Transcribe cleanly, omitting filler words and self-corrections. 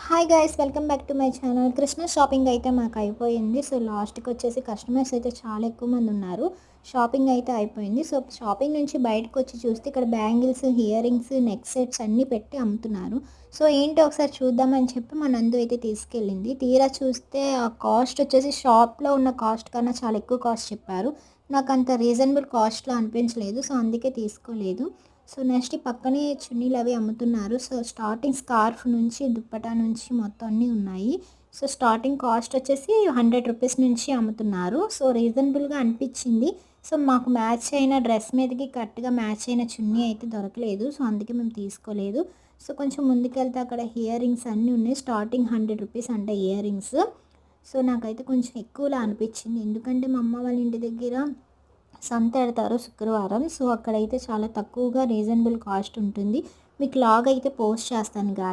Hi guys, welcome back to my channel. Christmas shopping అయితే మాకు అయిపోయింది. సో లాస్ట్కి వచ్చేసి కస్టమర్స్ అయితే చాలా ఎక్కువ మంది ఉన్నారు. షాపింగ్ అయితే అయిపోయింది. సో షాపింగ్ నుంచి బయటకు వచ్చి చూస్తే ఇక్కడ bangles, ear rings, neck sets అన్నీ పెట్టి అమ్ముతున్నారు. సో ఏంటి ఒకసారి చూద్దామని చెప్పి మా నందు అయితే తీసుకెళ్ళింది. తీరా చూస్తే ఆ కాస్ట్ వచ్చేసి షాప్లో ఉన్న కాస్ట్ కన్నా చాలా ఎక్కువ కాస్ట్ చెప్పారు. నాకు అంత రీజనబుల్ కాస్ట్లో అనిపించలేదు. సో అందుకే తీసుకోలేదు. సో నెక్స్ట్ పక్కనే చున్నీలు అవి అమ్ముతున్నారు. సో స్టార్టింగ్ స్కార్ఫ్ నుంచి దుప్పటా నుంచి మొత్తం అన్నీ ఉన్నాయి. సో స్టార్టింగ్ కాస్ట్ వచ్చేసి 100 రూపీస్ నుంచి అమ్ముతున్నారు. సో రీజనబుల్గా అనిపించింది. సో మాకు మ్యాచ్ అయిన డ్రెస్ మీదకి కరెక్ట్గా మ్యాచ్ అయిన చున్నీ అయితే దొరకలేదు. సో అందుకే మేము తీసుకోలేదు. సో కొంచెం ముందుకెళ్తే అక్కడ ఇయర్ రింగ్స్ అన్నీ ఉన్నాయి. స్టార్టింగ్ 100 రూపీస్ అంటే ఇయర్ రింగ్స్. సో నాకైతే కొంచెం ఎక్కువలా అనిపించింది. ఎందుకంటే మా అమ్మ వాళ్ళ ఇంటి దగ్గర సంత ఎడతారు శుక్రవారం. సో అక్కడైతే చాలా తక్కువగా రీజనబుల్ కాస్ట్ ఉంటుంది. మీకు లాగ్ అయితే పోస్ట్ చేస్తాను గాయ్.